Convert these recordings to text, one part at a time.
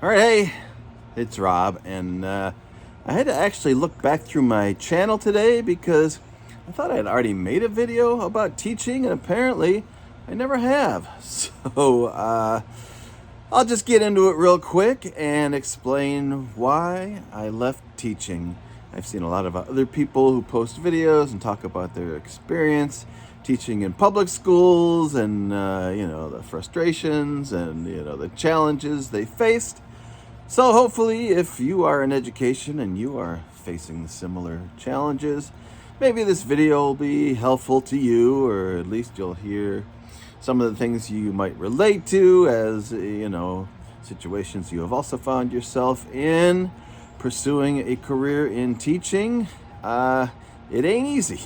All right, hey, it's Rob, and I had to actually look back through my channel today because I thought I had already made a video about teaching, and apparently I never have. So I'll just get into it real quick and explain why I left teaching. I've seen a lot of other people who post videos and talk about their experience teaching in public schools and, the frustrations and, the challenges they faced. So, hopefully, if you are in education and you are facing similar challenges, maybe this video will be helpful to you, or at least you'll hear some of the things you might relate to as, situations you have also found yourself in pursuing a career in teaching. It ain't easy.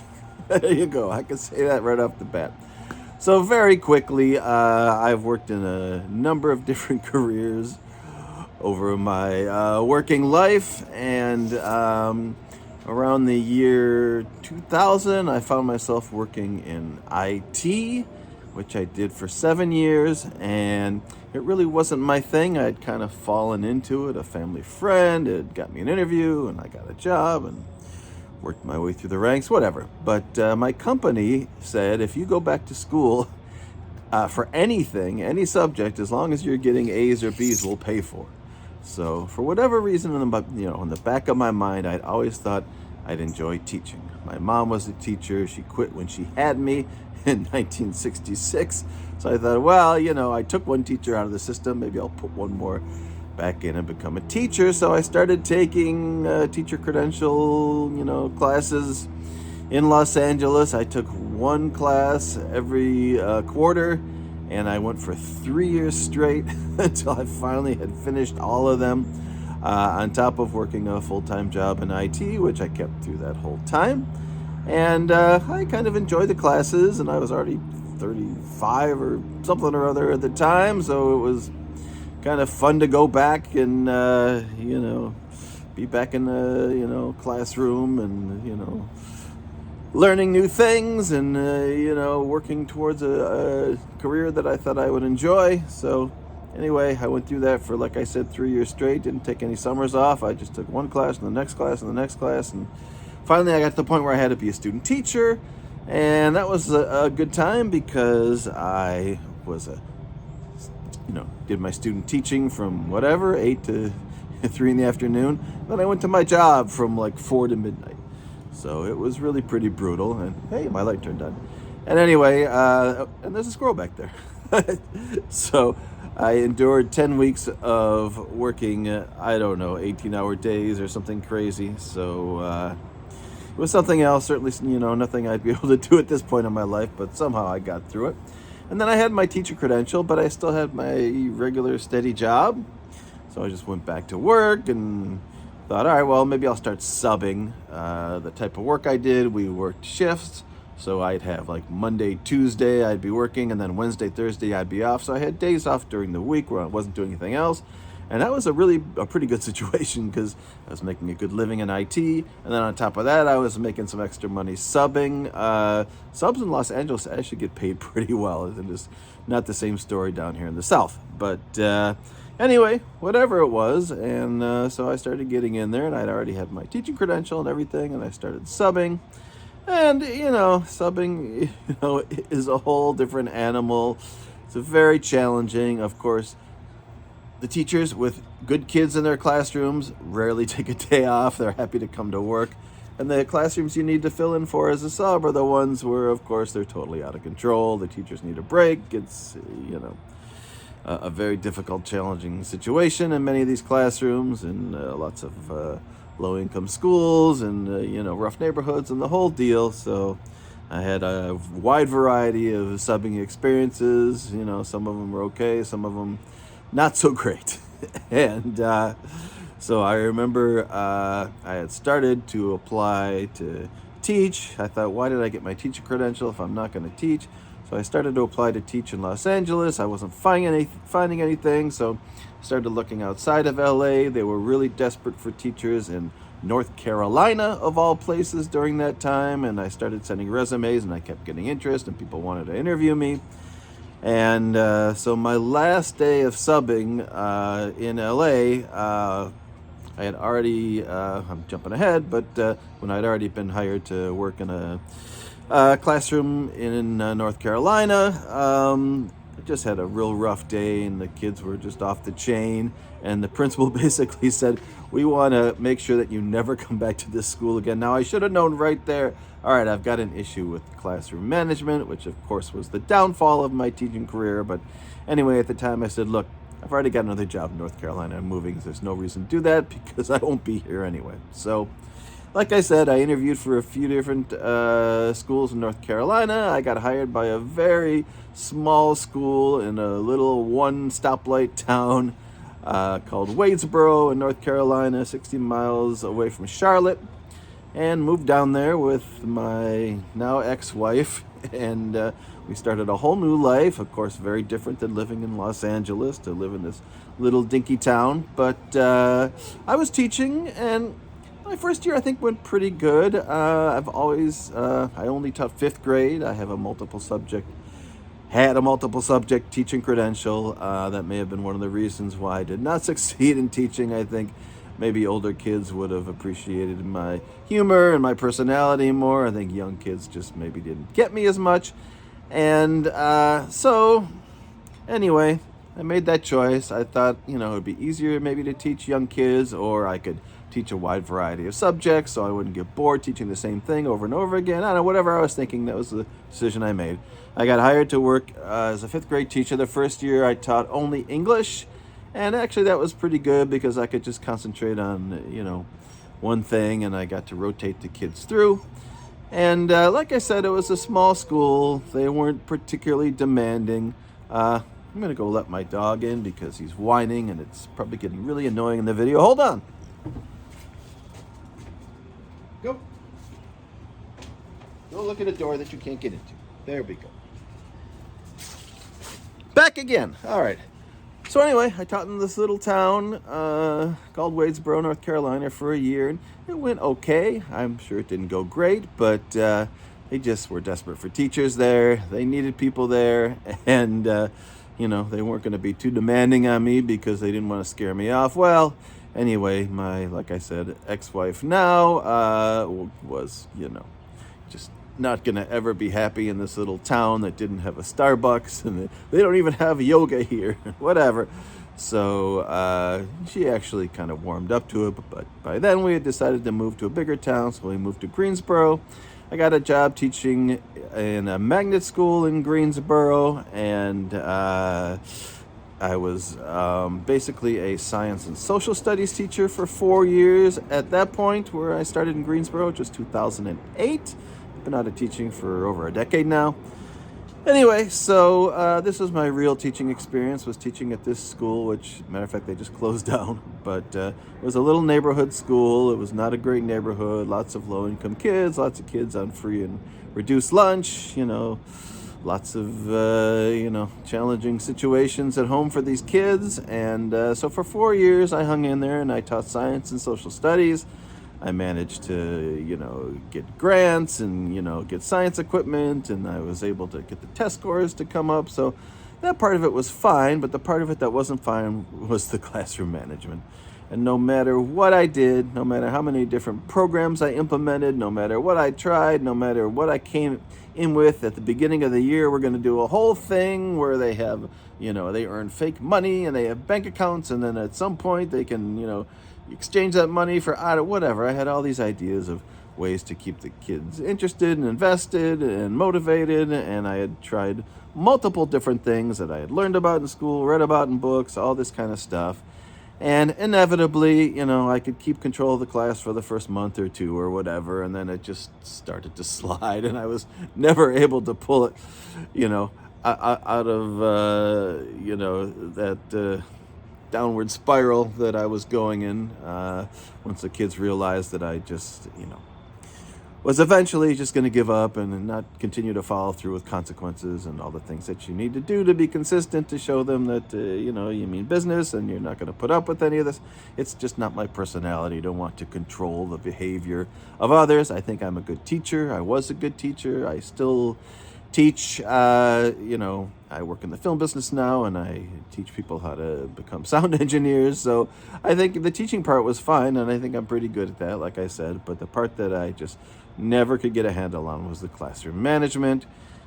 There you go. I can say that right off the bat. So, very quickly, I've worked in a number of different careers over my working life, and around the year 2000 I found myself working in IT, which I did for 7 years, and it really wasn't my thing. I'd kind of fallen into it. A family friend had got me an interview and I got a job and worked my way through the ranks, whatever. But my company said, if you go back to school for anything, any subject, as long as you're getting A's or B's, we'll pay for. So for whatever reason, in the back of my mind, I'd always thought I'd enjoy teaching. My mom was a teacher. She quit when she had me in 1966. So I thought, well, I took one teacher out of the system. Maybe I'll put one more back in and become a teacher. So I started taking teacher credential, classes in Los Angeles. I took one class every quarter, and I went for 3 years straight until I finally had finished all of them, on top of working a full-time job in IT, which I kept through that whole time. And I kind of enjoyed the classes, and I was already 35 or something or other at the time, so it was kind of fun to go back and, be back in the, classroom and, learning new things and, working towards a career that I thought I would enjoy. So anyway, I went through that for, like I said, 3 years straight. Didn't take any summers off. I just took one class and the next class and the next class. And finally, I got to the point where I had to be a student teacher. And that was a good time because I was did my student teaching from 8 to 3 in the afternoon. Then I went to my job from like 4 to midnight. So it was really pretty brutal. And hey, my light turned on. And anyway, and there's a squirrel back there. So I endured 10 weeks of working, 18-hour days or something crazy. So it was something else. Certainly, nothing I'd be able to do at this point in my life, but somehow I got through it. And then I had my teacher credential, but I still had my regular steady job. So I just went back to work and thought, all right, well, maybe I'll start subbing the type of work I did. We worked shifts. So I'd have like Monday, Tuesday, I'd be working, and then Wednesday, Thursday, I'd be off. So I had days off during the week where I wasn't doing anything else. And that was a pretty good situation because I was making a good living in IT. And then on top of that, I was making some extra money subbing. Subs in Los Angeles actually get paid pretty well. It's just not the same story down here in the South. But anyway, whatever it was. And so I started getting in there, and I'd already had my teaching credential and everything. And I started subbing. And, subbing, is a whole different animal. It's very challenging. Of course, the teachers with good kids in their classrooms rarely take a day off. They're happy to come to work. And the classrooms you need to fill in for as a sub are the ones where, of course, they're totally out of control. The teachers need a break. It's, a very difficult, challenging situation in many of these classrooms, and lots of low-income schools and, rough neighborhoods and the whole deal. So I had a wide variety of subbing experiences. Some of them were okay, some of them not so great. And so I remember I had started to apply to teach. I thought, why did I get my teacher credential if I'm not going to teach? So I started to apply to teach in Los Angeles. I wasn't finding anything, so I started looking outside of LA. They were really desperate for teachers in North Carolina, of all places, during that time. And I started sending resumes, and I kept getting interest, and people wanted to interview me. And so my last day of subbing in LA, I had already, I'm jumping ahead, but when I'd already been hired to work in a classroom in North Carolina, I just had a real rough day and the kids were just off the chain. And the principal basically said, "We want to make sure that you never come back to this school again." Now, I should have known right there, all right, I've got an issue with classroom management, which of course was the downfall of my teaching career. But anyway, at the time I said, look, I've already got another job in North Carolina. I'm moving. There's no reason to do that because I won't be here anyway. So, like I said, I interviewed for a few different schools in North Carolina. I got hired by a very small school in a little one stoplight town called Wadesboro in North Carolina, 60 miles away from Charlotte, and moved down there with my now ex-wife. And we started a whole new life, of course, very different than living in Los Angeles, to live in this little dinky town. But I was teaching, and my first year I think went pretty good. I only taught fifth grade. I have had a multiple subject teaching credential. That may have been one of the reasons why I did not succeed in teaching. I think maybe older kids would have appreciated my humor and my personality more. I think young kids just maybe didn't get me as much. And so anyway, I made that choice. I thought, it would be easier maybe to teach young kids, or I could teach a wide variety of subjects so I wouldn't get bored teaching the same thing over and over again. I don't know, whatever I was thinking, that was the decision I made. I got hired to work as a fifth grade teacher. The first year I taught only English, and actually that was pretty good because I could just concentrate on, one thing, and I got to rotate the kids through. And like I said, it was a small school. They weren't particularly demanding. I'm going to go let my dog in because he's whining and it's probably getting really annoying in the video. Hold on. Go. Go look at a door that you can't get into. There we go. Back again. All right. So anyway, I taught in this little town called Wadesboro, North Carolina for a year. And it went okay. I'm sure it didn't go great, but they just were desperate for teachers there. They needed people there. And, they weren't going to be too demanding on me because they didn't want to scare me off. Well, anyway, my, like I said, ex-wife now was, just not going to ever be happy in this little town that didn't have a Starbucks, and they don't even have yoga here, whatever. So she actually kind of warmed up to it, but by then we had decided to move to a bigger town, so we moved to Greensboro. I got a job teaching in a magnet school in Greensboro, and I was basically a science and social studies teacher for 4 years at that point, where I started in Greensboro, just 2008. Been out of teaching for over a decade now. Anyway, so this was my real teaching experience, was teaching at this school, which, matter of fact, they just closed down. But it was a little neighborhood school. It was not a great neighborhood. Lots of low-income kids, lots of kids on free and reduced lunch, lots of, challenging situations at home for these kids. And so for 4 years, I hung in there and I taught science and social studies. I managed to, get grants and, get science equipment, and I was able to get the test scores to come up. So that part of it was fine, but the part of it that wasn't fine was the classroom management. And no matter what I did, no matter how many different programs I implemented, no matter what I tried, no matter what I came in with at the beginning of the year, we're going to do a whole thing where they have, they earn fake money and they have bank accounts, and then at some point they can, exchange that money for whatever. I had all these ideas of ways to keep the kids interested and invested and motivated, and I had tried multiple different things that I had learned about in school, read about in books, all this kind of stuff. And inevitably, I could keep control of the class for the first month or two or whatever, and then it just started to slide, and I was never able to pull it, out of, that downward spiral that I was going in once the kids realized that I just, was eventually just going to give up and not continue to follow through with consequences and all the things that you need to do to be consistent, to show them that, you mean business and you're not going to put up with any of this. It's just not my personality to want to control the behavior of others. I think I'm a good teacher. I was a good teacher. I still teach. I work in the film business now, and I teach people how to become sound engineers. So I think the teaching part was fine, and I think I'm pretty good at that, like I said. But the part that I just never could get a handle on was the classroom management.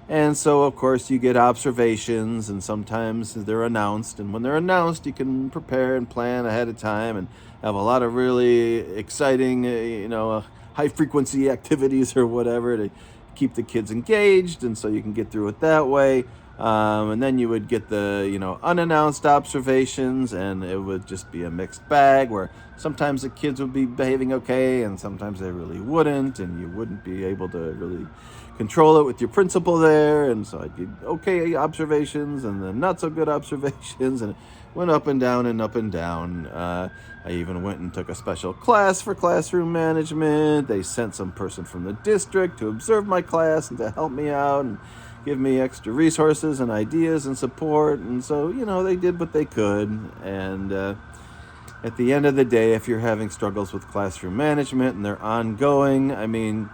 And so, of course, you get observations, and sometimes they're announced. And when they're announced, you can prepare and plan ahead of time and have a lot of really exciting, high frequency activities or whatever to keep the kids engaged. And so you can get through it that way. And then you would get the, unannounced observations, and it would just be a mixed bag where sometimes the kids would be behaving okay, and sometimes they really wouldn't, and you wouldn't be able to really control it with your principal there. And so I did okay observations and then not so good observations, and it went up and down and up and down. I even went and took a special class for classroom management. They sent some person from the district to observe my class and to help me out and give me extra resources and ideas and support. And so, they did what they could. And at the end of the day, if you're having struggles with classroom management and they're ongoing,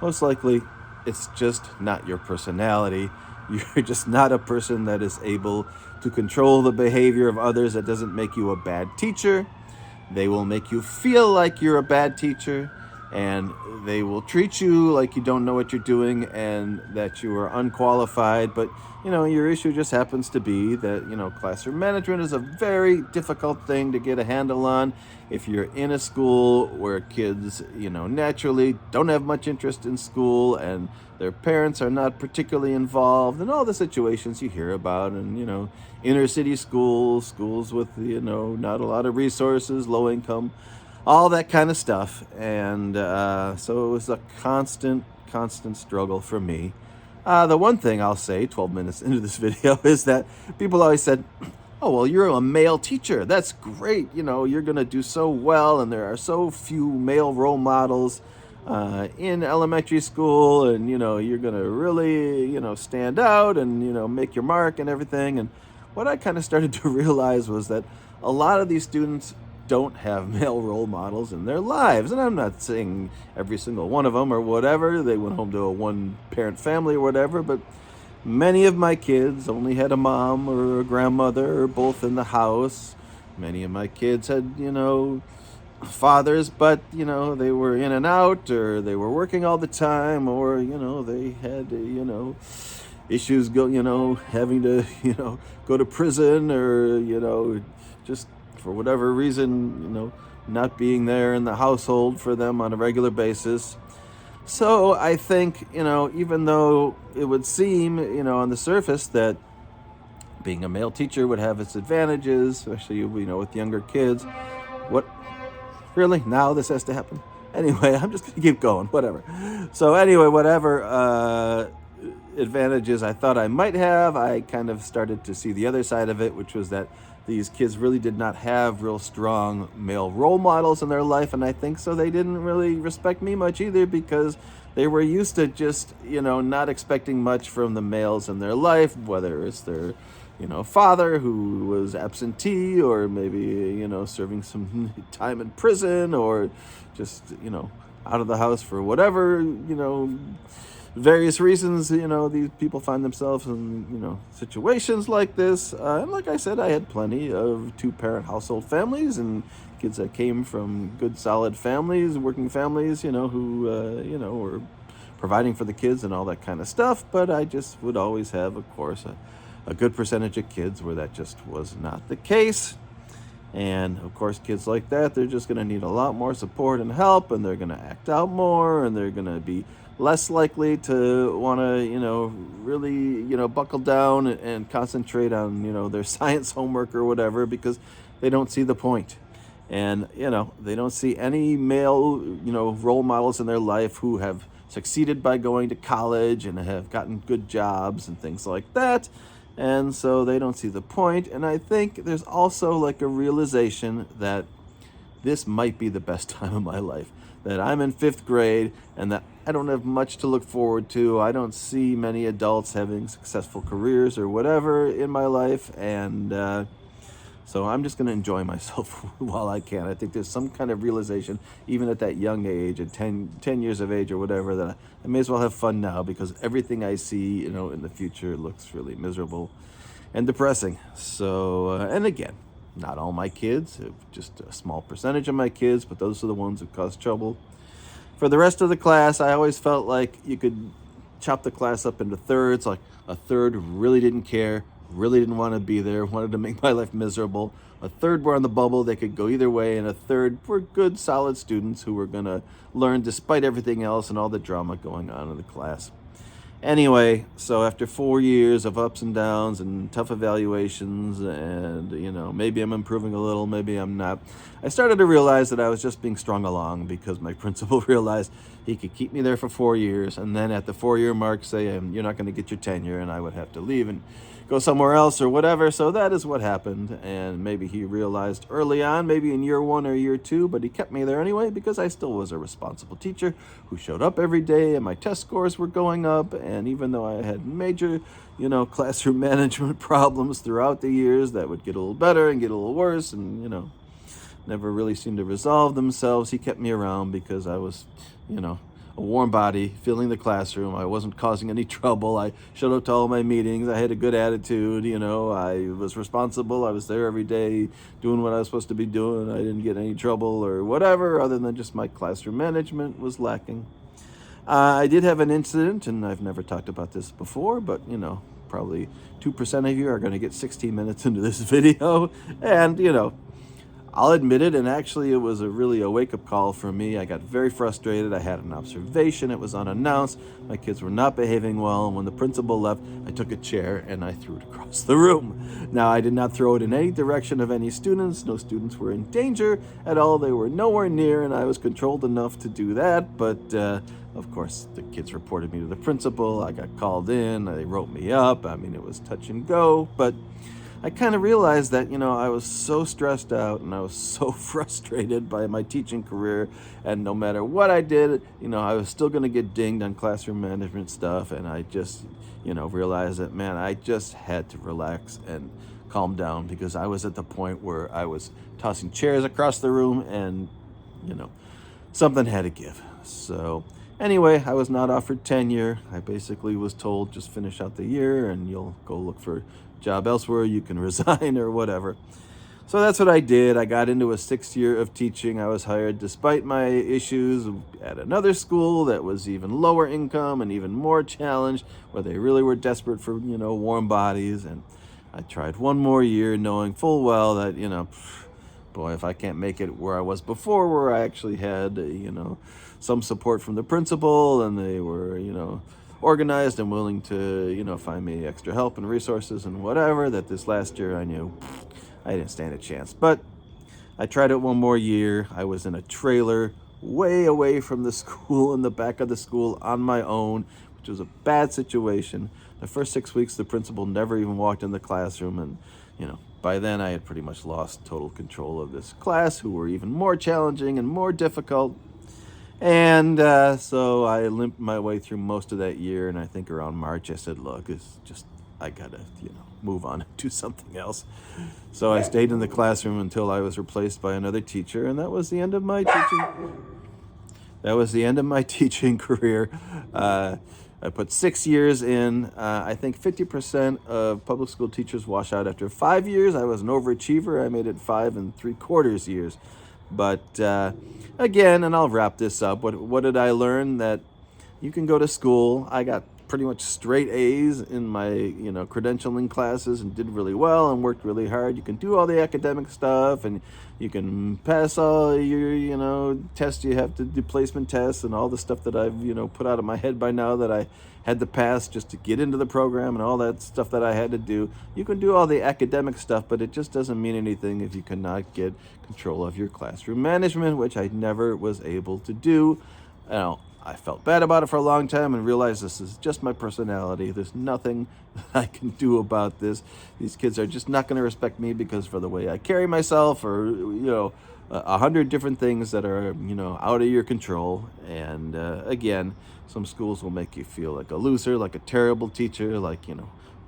most likely it's just not your personality. You're just not a person that is able to control the behavior of others. That doesn't make you a bad teacher. They will make you feel like you're a bad teacher, and they will treat you like you don't know what you're doing and that you are unqualified. But, your issue just happens to be that, classroom management is a very difficult thing to get a handle on if you're in a school where kids, naturally don't have much interest in school and their parents are not particularly involved, and all the situations you hear about, and, inner city schools with, not a lot of resources, low income, all that kind of stuff. And so it was a constant struggle for me. The one thing I'll say 12 minutes into this video is that people always said, oh, well, you're a male teacher. That's great. You're going to do so well. And there are so few male role models in elementary school. And, you're going to really, stand out and, make your mark and everything. And what I kind of started to realize was that a lot of these students don't have male role models in their lives. And I'm not saying every single one of them or whatever. They went home to a one-parent family or whatever, but many of my kids only had a mom or a grandmother or both in the house. Many of my kids had, fathers, but, they were in and out, or they were working all the time, or, they had, issues having to, go to prison, or, just for whatever reason, not being there in the household for them on a regular basis. So I think, even though it would seem, on the surface that being a male teacher would have its advantages, especially, with younger kids, what, really? Now this has to happen? Anyway, I'm just going to keep going, whatever. So anyway, whatever advantages I thought I might have, I kind of started to see the other side of it, which was that these kids really did not have real strong male role models in their life. And I think so they didn't really respect me much either, because they were used to just, not expecting much from the males in their life, whether it's their, father who was absentee, or maybe, serving some time in prison, or just, out of the house for whatever, various reasons, these people find themselves in, situations like this. And like I said, I had plenty of two-parent household families and kids that came from good, solid families, working families, who, were providing for the kids and all that kind of stuff. But I just would always have, of course, a good percentage of kids where that just was not the case. And of course, kids like that, they're just going to need a lot more support and help, and they're going to act out more, and they're going to be less likely to want to, really, buckle down and concentrate on, their science homework or whatever, because they don't see the point. And, they don't see any male, role models in their life who have succeeded by going to college and have gotten good jobs and things like that. And so they don't see the point. And I think there's also like a realization that this might be the best time of my life, that I'm in 5th grade and that I don't have much to look forward to. I don't see many adults having successful careers or whatever in my life. And So I'm just going to enjoy myself while I can. I think there's some kind of realization, even at that young age, at 10 years of age or whatever, that I may as well have fun now, because everything I see, in the future looks really miserable and depressing. So, and again, not all my kids, just a small percentage of my kids, but those are the ones who cause trouble. For the rest of the class, I always felt like you could chop the class up into thirds. Like a third really didn't care, really didn't want to be there, wanted to make my life miserable. A third were on the bubble, they could go either way, and a third were good, solid students who were going to learn despite everything else and all the drama going on in the class. Anyway, so after 4 years of ups and downs and tough evaluations, and maybe I'm improving a little, maybe I'm not, I started to realize that I was just being strung along, because my principal realized he could keep me there for 4 years, and then at the 4-year mark say, you're not going to get your tenure, and I would have to leave and go somewhere else or whatever. So that is what happened. And maybe he realized early on, maybe in year 1 or year 2, but he kept me there anyway, because I still was a responsible teacher who showed up every day, and my test scores were going up. And even though I had major, classroom management problems throughout the years that would get a little better and get a little worse, and, never really seemed to resolve themselves, he kept me around because I was, a warm body, filling the classroom. I wasn't causing any trouble. I showed up to all my meetings. I had a good attitude. I was responsible. I was there every day doing what I was supposed to be doing. I didn't get any trouble or whatever, other than just my classroom management was lacking. I did have an incident, and I've never talked about this before, but, probably 2% of you are going to get 16 minutes into this video. And, I'll admit it, and actually it was really a wake-up call for me. I got very frustrated. I had an observation. It was unannounced. My kids were not behaving well, and when the principal left, I took a chair and I threw it across the room. Now, I did not throw it in any direction of any students. No students were in danger at all. They were nowhere near, and I was controlled enough to do that. But, of course, the kids reported me to the principal. I got called in. They wrote me up. It was touch and go, but I kind of realized that, I was so stressed out and I was so frustrated by my teaching career, and no matter what I did, I was still going to get dinged on classroom management stuff. And I just, realized that, man, I just had to relax and calm down, because I was at the point where I was tossing chairs across the room, and, something had to give. So anyway, I was not offered tenure. I basically was told, just finish out the year and you'll go look for job elsewhere, you can resign or whatever. So that's what I did. I got into a 6th year of teaching. I was hired despite my issues at another school that was even lower income and even more challenged, where they really were desperate for, warm bodies. And I tried one more year, knowing full well that, boy, if I can't make it where I was before, where I actually had, some support from the principal, and they were, organized and willing to, find me extra help and resources and whatever, that this last year I knew I didn't stand a chance. But I tried it one more year. I was in a trailer way away from the school, in the back of the school, on my own, which was a bad situation. The first 6 weeks, the principal never even walked in the classroom. And, by then I had pretty much lost total control of this class, who were even more challenging and more difficult. And so I limped my way through most of that year, and I think around March I said, look, it's just, I gotta, move on and do something else. So I stayed in the classroom until I was replaced by another teacher, and that was the end of my teaching career. I put 6 years in. I think 50% of public school teachers wash out after 5 years. I was an overachiever. I made it 5 3/4 years. But again, and I'll wrap this up, what did I learn? That you can go to school. I got pretty much straight A's in my, credentialing classes, and did really well and worked really hard. You can do all the academic stuff, and you can pass all your, tests you have to do, placement tests, and all the stuff that I've, put out of my head by now that I had to pass just to get into the program, and all that stuff that I had to do. You can do all the academic stuff, but it just doesn't mean anything if you cannot get control of your classroom management, which I never was able to do. Now, I felt bad about it for a long time and realized this is just my personality. There's nothing that I can do about this. These kids are just not going to respect me because for the way I carry myself, or, 100 different things that are, out of your control. And again, some schools will make you feel like a loser, like a terrible teacher, like,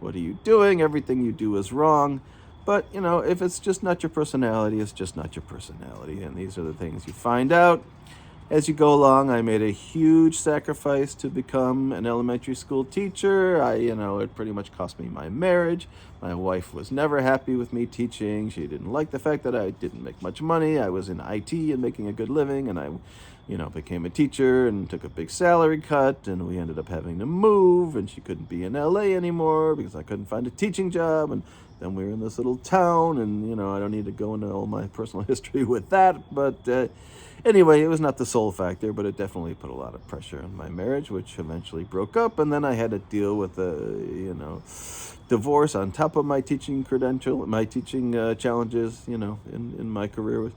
what are you doing? Everything you do is wrong. But, if it's just not your personality, it's just not your personality. And these are the things you find out as you go along. I made a huge sacrifice to become an elementary school teacher. It pretty much cost me my marriage. My wife was never happy with me teaching. She didn't like the fact that I didn't make much money. I was in IT and making a good living, and I became a teacher and took a big salary cut, and we ended up having to move, and she couldn't be in LA anymore because I couldn't find a teaching job. And then we were in this little town, and, I don't need to go into all my personal history with that, but anyway, it was not the sole factor, but it definitely put a lot of pressure on my marriage, which eventually broke up. And then I had to deal with divorce on top of my teaching challenges, in my career.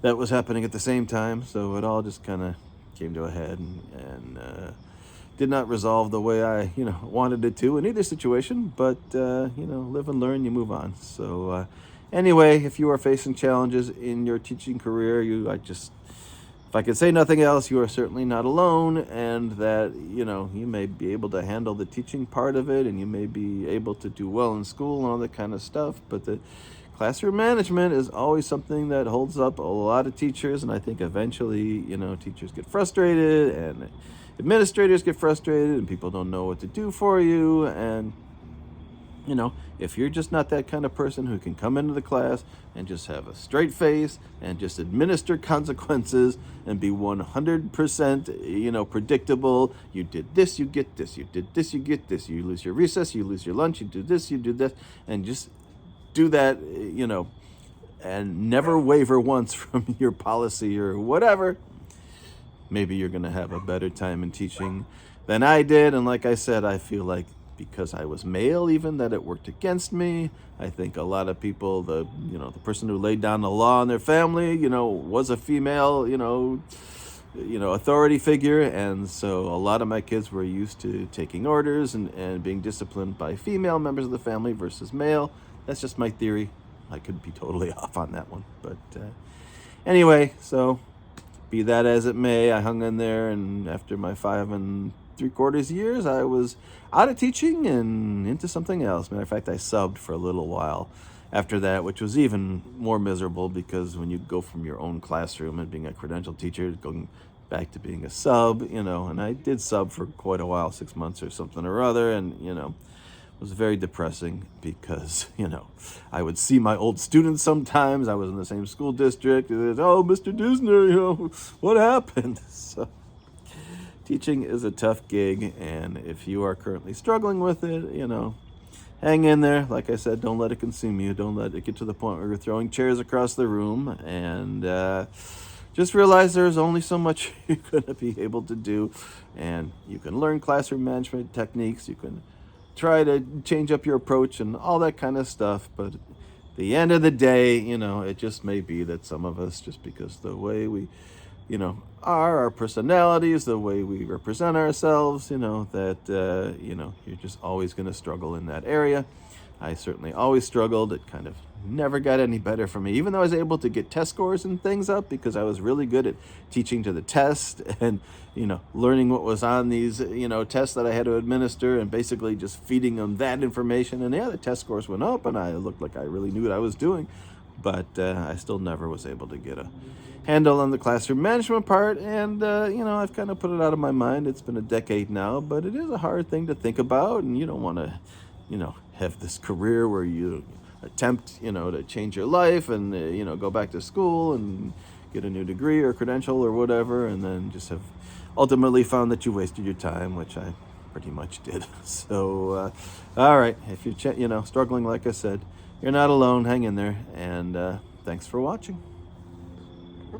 That was happening at the same time. So it all just kind of came to a head and did not resolve the way I, wanted it to in either situation. But, live and learn, you move on. So anyway, if you are facing challenges in your teaching career, if I could say nothing else, you are certainly not alone, and that, you may be able to handle the teaching part of it, and you may be able to do well in school and all that kind of stuff, but the classroom management is always something that holds up a lot of teachers, and I think eventually, teachers get frustrated, and administrators get frustrated, and people don't know what to do for you, and if you're just not that kind of person who can come into the class and just have a straight face and just administer consequences and be 100%, predictable, you did this, you get this, you did this, you get this, you lose your recess, you lose your lunch, you do this, you do this, and just do that, and never waver once from your policy or whatever, maybe you're going to have a better time in teaching than I did. And like I said, I feel like because I was male, even, that it worked against me. I think a lot of people, the person who laid down the law in their family, was a female, authority figure. And so a lot of my kids were used to taking orders and being disciplined by female members of the family versus male. That's just my theory. I could be totally off on that one. But anyway, so be that as it may, I hung in there, and after my 5 3/4 years, I was out of teaching and into something else. Matter of fact, I subbed for a little while after that, which was even more miserable, because when you go from your own classroom and being a credentialed teacher, going back to being a sub, and I did sub for quite a while, 6 months or something or other, and, it was very depressing because, I would see my old students sometimes. I was in the same school district. Oh, Mr. Disner, what happened? So teaching is a tough gig, and if you are currently struggling with it, hang in there. Like I said, don't let it consume you. Don't let it get to the point where you're throwing chairs across the room, and just realize there's only so much you're going to be able to do, and you can learn classroom management techniques. You can try to change up your approach and all that kind of stuff, but at the end of the day, it just may be that some of us, just because the way we our personalities, the way we represent ourselves, that, you're just always going to struggle in that area. I certainly always struggled. It kind of never got any better for me, even though I was able to get test scores and things up because I was really good at teaching to the test and, learning what was on these, tests that I had to administer, and basically just feeding them that information. And the test scores went up, and I looked like I really knew what I was doing. But I still never was able to get a handle on the classroom management part. And, I've kind of put it out of my mind. It's been a decade now, but it is a hard thing to think about. And you don't want to, have this career where you attempt, to change your life and, go back to school and get a new degree or credential or whatever, and then just have ultimately found that you wasted your time, which I pretty much did. So, all right, if you're, struggling, like I said, you're not alone. Hang in there, and thanks for watching.